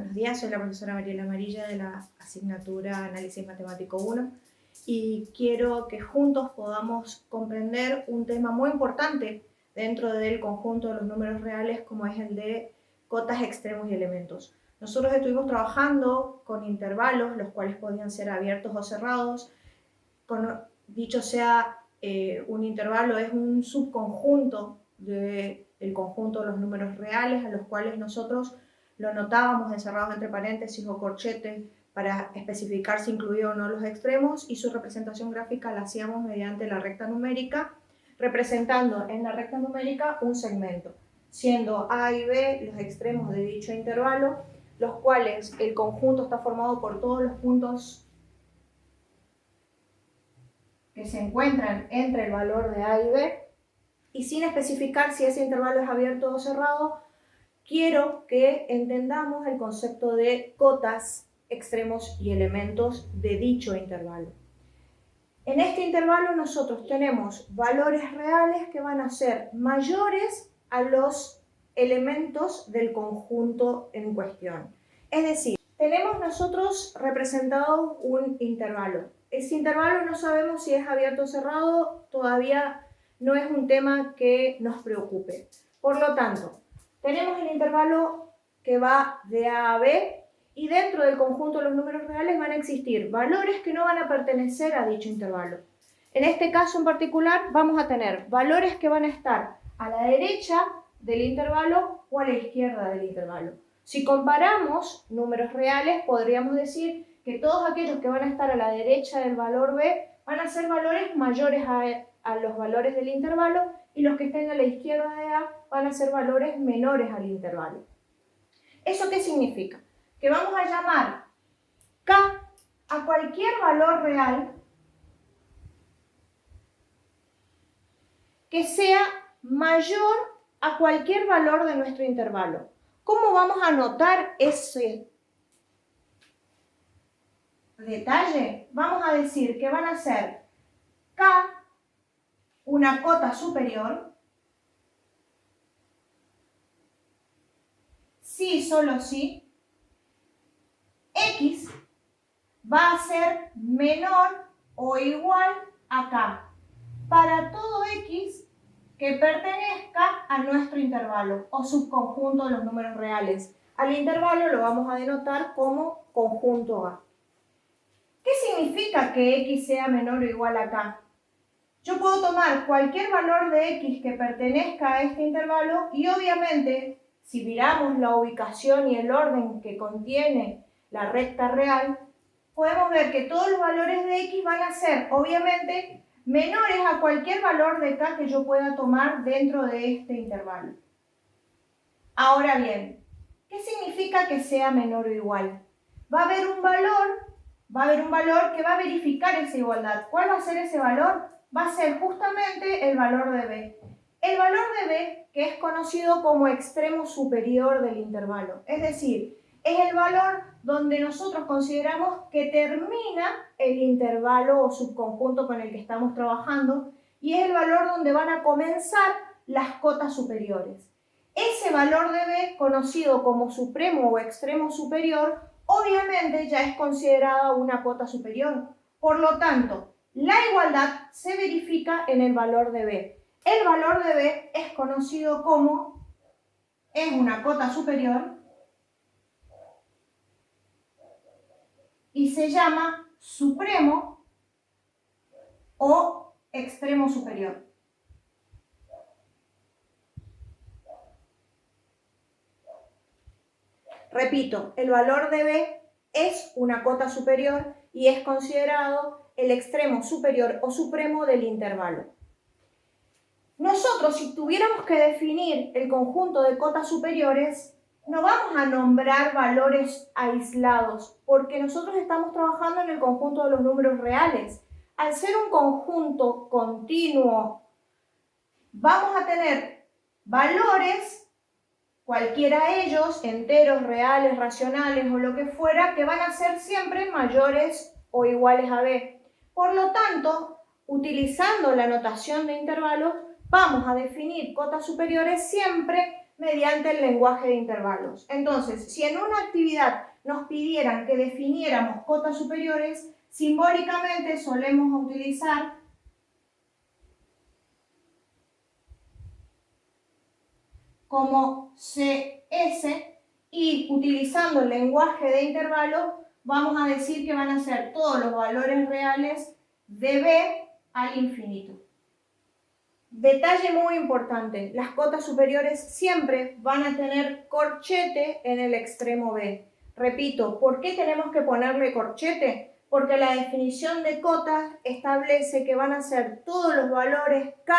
buenos días, soy la profesora Mariela Amarilla de la asignatura Análisis Matemático 1 y quiero que juntos podamos comprender un tema muy importante dentro del conjunto de los números reales, como es el de cotas, extremos y elementos. Nosotros estuvimos trabajando con intervalos, los cuales podían ser abiertos o cerrados. Dicho sea, un intervalo es un subconjunto del conjunto de los números reales, a los cuales nosotros lo notábamos encerrados entre paréntesis o corchetes para especificar si incluía o no los extremos, y su representación gráfica la hacíamos mediante la recta numérica, representando en la recta numérica un segmento, siendo A y B los extremos de dicho intervalo, los cuales el conjunto está formado por todos los puntos que se encuentran entre el valor de A y B, y sin especificar si ese intervalo es abierto o cerrado, quiero que entendamos el concepto de cotas, extremos y elementos de dicho intervalo. En este intervalo nosotros tenemos valores reales que van a ser mayores a los elementos del conjunto en cuestión. Es decir, tenemos nosotros representado un intervalo. Ese intervalo no sabemos si es abierto o cerrado, todavía no es un tema que nos preocupe. Por lo tanto, tenemos el intervalo que va de A a B, y dentro del conjunto de los números reales van a existir valores que no van a pertenecer a dicho intervalo. En este caso en particular vamos a tener valores que van a estar a la derecha del intervalo o a la izquierda del intervalo. Si comparamos números reales, podríamos decir que todos aquellos que van a estar a la derecha del valor B van a ser valores mayores a los valores del intervalo, y los que estén a la izquierda de A van a ser valores menores al intervalo. ¿Eso qué significa? Que vamos a llamar K a cualquier valor real que sea mayor a cualquier valor de nuestro intervalo. ¿Cómo vamos a anotar ese detalle? Vamos a decir que van a ser K, una cota superior, si, solo si, X va a ser menor o igual a K para todo X que pertenezca a nuestro intervalo o subconjunto de los números reales. Al intervalo lo vamos a denotar como conjunto A. ¿Qué significa que X sea menor o igual a K? Yo puedo tomar cualquier valor de X que pertenezca a este intervalo y obviamente, si miramos la ubicación y el orden que contiene la recta real, podemos ver que todos los valores de X van a ser obviamente menores a cualquier valor de K que yo pueda tomar dentro de este intervalo. Ahora bien, ¿qué significa que sea menor o igual? Va a haber un valor que va a verificar esa igualdad. ¿Cuál va a ser ese valor? Va a ser justamente el valor de B. El valor de B, que es conocido como extremo superior del intervalo. Es decir, es el valor donde nosotros consideramos que termina el intervalo o subconjunto con el que estamos trabajando, y es el valor donde van a comenzar las cotas superiores. Ese valor de B, conocido como supremo o extremo superior, obviamente ya es considerada una cota superior. Por lo tanto, la igualdad se verifica en el valor de B. El valor de B es conocido como, es una cota superior y se llama supremo o extremo superior. Repito, el valor de B es una cota superior y es considerado el extremo superior o supremo del intervalo. Nosotros, si tuviéramos que definir el conjunto de cotas superiores, no vamos a nombrar valores aislados, porque nosotros estamos trabajando en el conjunto de los números reales. Al ser un conjunto continuo, vamos a tener valores, cualquiera de ellos, enteros, reales, racionales o lo que fuera, que van a ser siempre mayores o iguales a B. Por lo tanto, utilizando la notación de intervalos, vamos a definir cotas superiores siempre mediante el lenguaje de intervalos. Entonces, si en una actividad nos pidieran que definiéramos cotas superiores, simbólicamente solemos utilizar como CS y utilizando el lenguaje de intervalos vamos a decir que van a ser todos los valores reales de B al infinito. Detalle muy importante, las cotas superiores siempre van a tener corchete en el extremo B. Repito, ¿por qué tenemos que ponerle corchete? Porque la definición de cotas establece que van a ser todos los valores K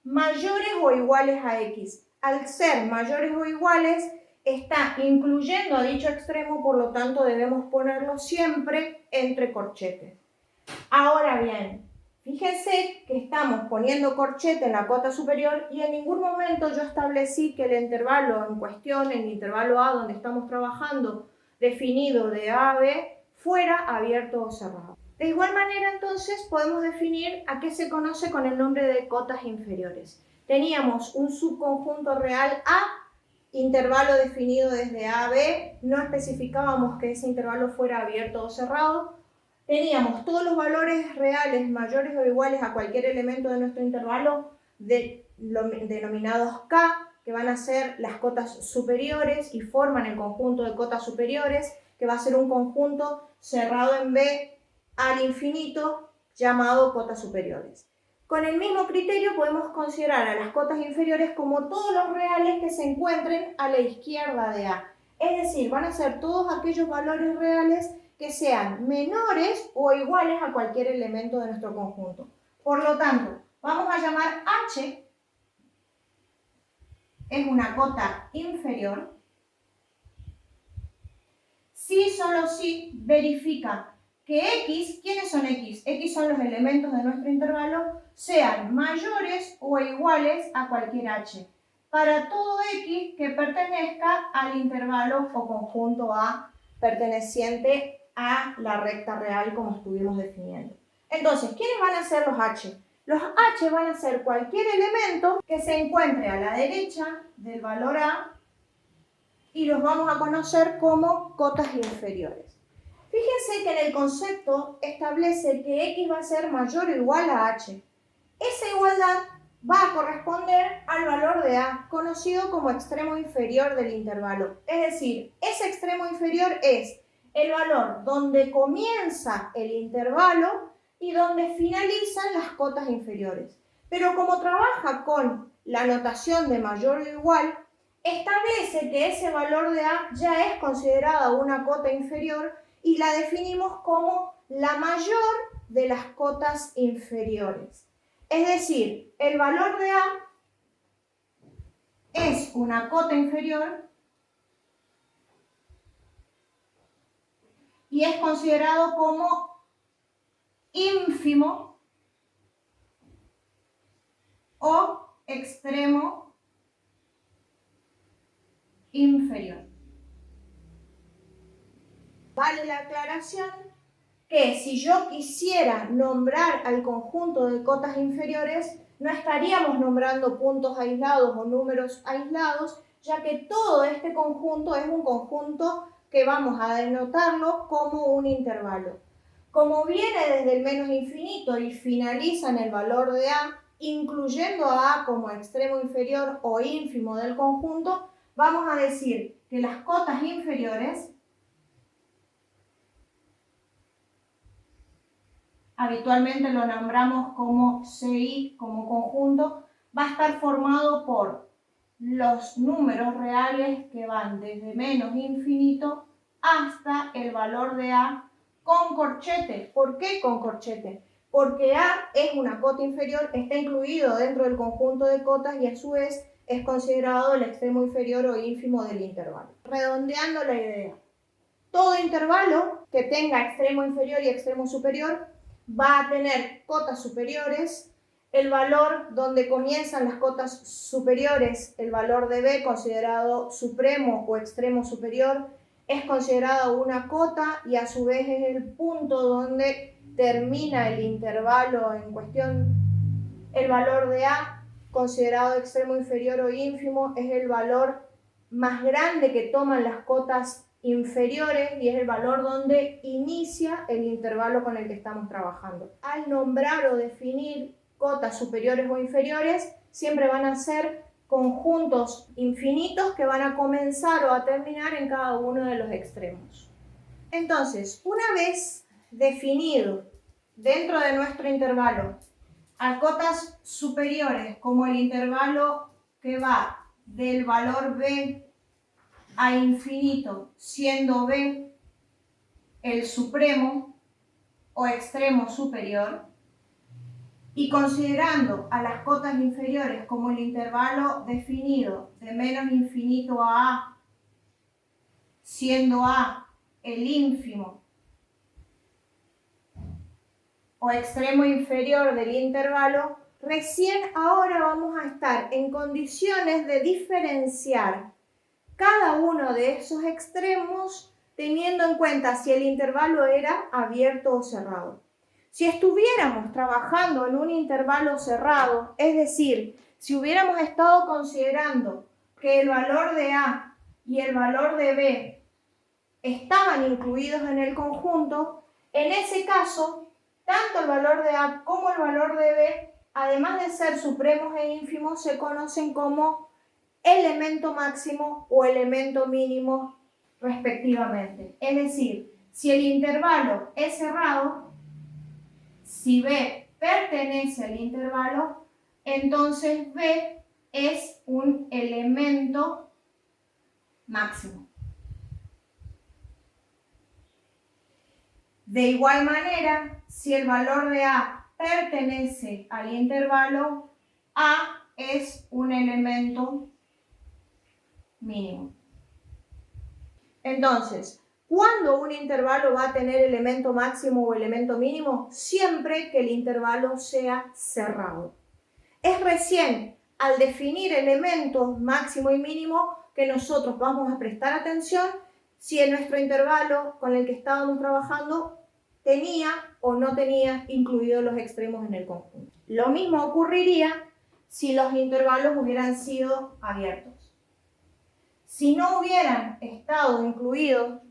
mayores o iguales a X. Al ser mayores o iguales, está incluyendo a dicho extremo, por lo tanto debemos ponerlo siempre entre corchetes. Ahora bien, fíjense que estamos poniendo corchete en la cota superior y en ningún momento yo establecí que el intervalo en cuestión, el intervalo A donde estamos trabajando, definido de A a B, fuera abierto o cerrado. De igual manera, entonces, podemos definir a qué se conoce con el nombre de cotas inferiores. Teníamos un subconjunto real A, intervalo definido desde A a B, no especificábamos que ese intervalo fuera abierto o cerrado. Teníamos todos los valores reales mayores o iguales a cualquier elemento de nuestro intervalo denominados K, que van a ser las cotas superiores y forman el conjunto de cotas superiores, que va a ser un conjunto cerrado en B al infinito llamado cotas superiores. Con el mismo criterio podemos considerar a las cotas inferiores como todos los reales que se encuentren a la izquierda de A. Es decir, van a ser todos aquellos valores reales que sean menores o iguales a cualquier elemento de nuestro conjunto. Por lo tanto, vamos a llamar H, es una cota inferior, si solo si verifica que X, ¿quiénes son X? X son los elementos de nuestro intervalo, sean mayores o iguales a cualquier H. Para todo X que pertenezca al intervalo o conjunto A perteneciente a la recta real como estuvimos definiendo. Entonces, ¿quiénes van a ser los H? Los H van a ser cualquier elemento que se encuentre a la derecha del valor A y los vamos a conocer como cotas inferiores. Fíjense que en el concepto establece que X va a ser mayor o igual a H. Esa igualdad va a corresponder al valor de A, conocido como extremo inferior del intervalo. Es decir, ese extremo inferior es el valor donde comienza el intervalo y donde finalizan las cotas inferiores. Pero como trabaja con la notación de mayor o igual, establece que ese valor de A ya es considerada una cota inferior y la definimos como la mayor de las cotas inferiores. Es decir, el valor de A es una cota inferior y es considerado como ínfimo o extremo inferior. Vale la aclaración que si yo quisiera nombrar al conjunto de cotas inferiores, no estaríamos nombrando puntos aislados o números aislados, ya que todo este conjunto es un conjunto que vamos a denotarlo como un intervalo. Como viene desde el menos infinito y finaliza en el valor de A, incluyendo a A como extremo inferior o ínfimo del conjunto, vamos a decir que las cotas inferiores habitualmente lo nombramos como CI, como conjunto, va a estar formado por los números reales que van desde menos infinito hasta el valor de A con corchete. ¿Por qué con corchete? Porque A es una cota inferior, está incluido dentro del conjunto de cotas y a su vez es considerado el extremo inferior o ínfimo del intervalo. Redondeando la idea, todo intervalo que tenga extremo inferior y extremo superior va a tener cotas superiores, el valor donde comienzan las cotas superiores, el valor de B considerado supremo o extremo superior, es considerado una cota y a su vez es el punto donde termina el intervalo en cuestión, el valor de A considerado extremo inferior o ínfimo es el valor más grande que toman las cotas inferiores y es el valor donde inicia el intervalo con el que estamos trabajando. Al nombrar o definir cotas superiores o inferiores, siempre van a ser conjuntos infinitos que van a comenzar o a terminar en cada uno de los extremos. Entonces, una vez definido dentro de nuestro intervalo a cotas superiores, como el intervalo que va del valor b a infinito, siendo b el supremo o extremo superior, y considerando a las cotas inferiores como el intervalo definido de menos infinito a, siendo a el ínfimo o extremo inferior del intervalo, recién ahora vamos a estar en condiciones de diferenciar cada uno de esos extremos teniendo en cuenta si el intervalo era abierto o cerrado. Si estuviéramos trabajando en un intervalo cerrado, es decir, si hubiéramos estado considerando que el valor de A y el valor de B estaban incluidos en el conjunto, en ese caso, tanto el valor de A como el valor de B, además de ser supremos e ínfimos, se conocen como elemento máximo o elemento mínimo respectivamente. Es decir, si el intervalo es cerrado, si B pertenece al intervalo, entonces B es un elemento máximo. De igual manera, si el valor de A pertenece al intervalo, A es un elemento mínimo. Entonces, ¿cuándo un intervalo va a tener elemento máximo o elemento mínimo? Siempre que el intervalo sea cerrado. Es recién al definir elementos máximo y mínimo que nosotros vamos a prestar atención si en nuestro intervalo con el que estábamos trabajando tenía o no tenía incluidos los extremos en el conjunto. Lo mismo ocurriría si los intervalos hubieran sido abiertos. Si no hubieran estado incluidos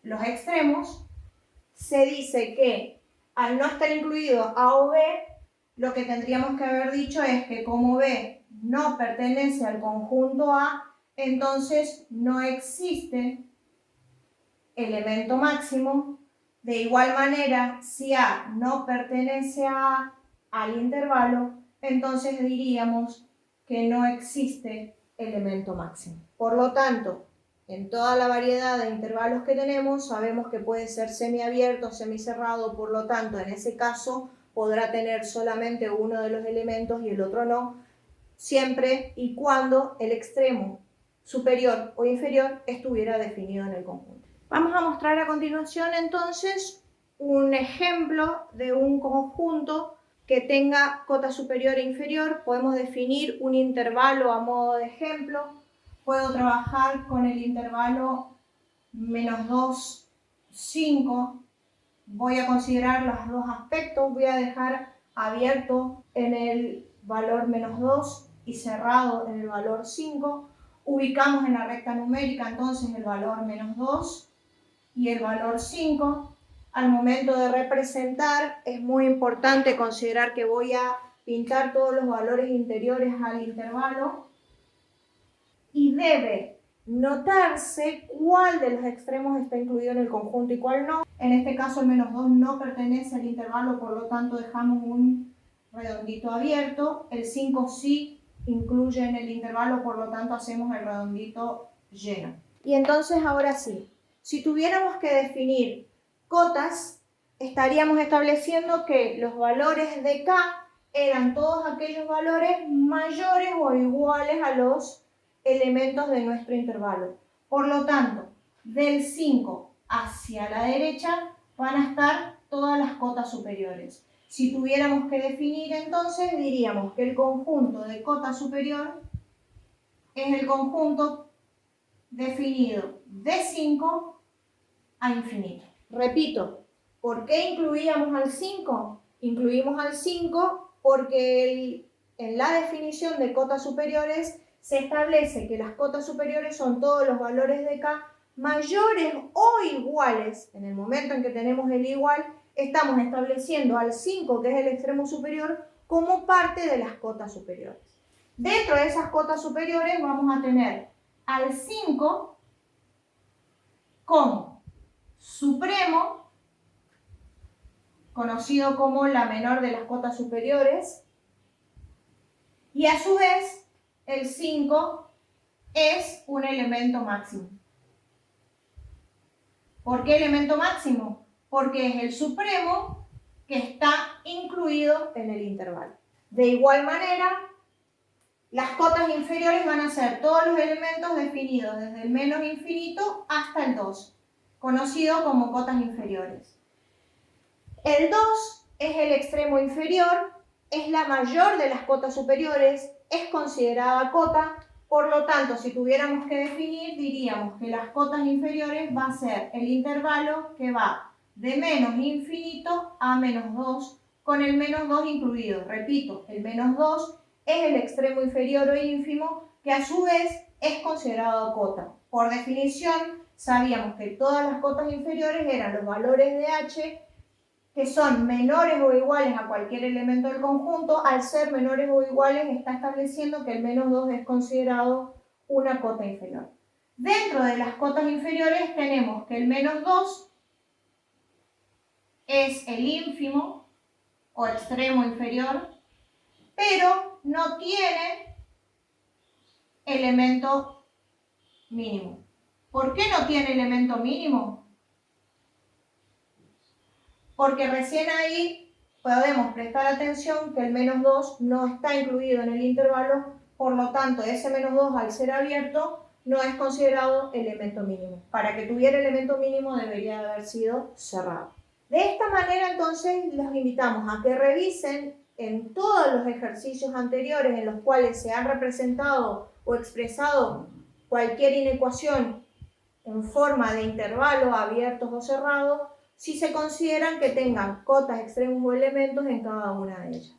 los extremos, se dice que al no estar incluido A o B, lo que tendríamos que haber dicho es que como B no pertenece al conjunto A, entonces no existe elemento máximo. De igual manera, si A no pertenece al intervalo, entonces diríamos que no existe elemento máximo. Por lo tanto, en toda la variedad de intervalos que tenemos, sabemos que puede ser semiabierto o semicerrado, por lo tanto, en ese caso, podrá tener solamente uno de los elementos y el otro no, siempre y cuando el extremo superior o inferior estuviera definido en el conjunto. Vamos a mostrar a continuación, entonces, un ejemplo de un conjunto que tenga cota superior e inferior. Podemos definir un intervalo a modo de ejemplo. Puedo trabajar con el intervalo -2, 5. Voy a considerar los dos aspectos. Voy a dejar abierto en el valor -2 y cerrado en el valor 5. Ubicamos en la recta numérica entonces el valor -2 y el valor 5. Al momento de representar es muy importante considerar que voy a pintar todos los valores interiores al intervalo y debe notarse cuál de los extremos está incluido en el conjunto y cuál no. En este caso el -2 no pertenece al intervalo, por lo tanto dejamos un redondito abierto. El 5 sí incluye en el intervalo, por lo tanto hacemos el redondito lleno. Y entonces ahora sí, si tuviéramos que definir cotas, estaríamos estableciendo que los valores de K eran todos aquellos valores mayores o iguales a los elementos de nuestro intervalo. Por lo tanto, del 5 hacia la derecha van a estar todas las cotas superiores. Si tuviéramos que definir entonces, diríamos que el conjunto de cota superior es el conjunto definido de 5 a infinito. Repito, ¿por qué incluíamos al 5? Incluimos al 5 Porque en la definición de cotas superiores se establece que las cotas superiores son todos los valores de K mayores o iguales. En el momento en que tenemos el igual, estamos estableciendo al 5, que es el extremo superior, como parte de las cotas superiores. Dentro de esas cotas superiores vamos a tener al 5 como supremo, conocido como la menor de las cotas superiores, y a su vez el 5 es un elemento máximo. ¿Por qué elemento máximo? Porque es el supremo que está incluido en el intervalo. De igual manera, las cotas inferiores van a ser todos los elementos definidos desde el menos infinito hasta el 2, conocido como cotas inferiores. El 2 es el extremo inferior, es la mayor de las cotas superiores, es considerada cota, por lo tanto, si tuviéramos que definir, diríamos que las cotas inferiores va a ser el intervalo que va de menos infinito a menos 2, con el menos 2 incluido. Repito, el menos 2 es el extremo inferior o ínfimo, que a su vez es considerado cota. Por definición, sabíamos que todas las cotas inferiores eran los valores de h que son menores o iguales a cualquier elemento del conjunto. Al ser menores o iguales, está estableciendo que el menos 2 es considerado una cota inferior. Dentro de las cotas inferiores tenemos que el menos 2 es el ínfimo o extremo inferior, pero no tiene elemento mínimo. ¿Por qué no tiene elemento mínimo? Porque recién ahí podemos prestar atención que el menos 2 no está incluido en el intervalo, por lo tanto ese menos 2 al ser abierto no es considerado elemento mínimo. Para que tuviera elemento mínimo debería haber sido cerrado. De esta manera entonces los invitamos a que revisen en todos los ejercicios anteriores en los cuales se ha representado o expresado cualquier inecuación en forma de intervalo abiertos o cerrados, si se consideran que tengan cotas, extremos o elementos en cada una de ellas.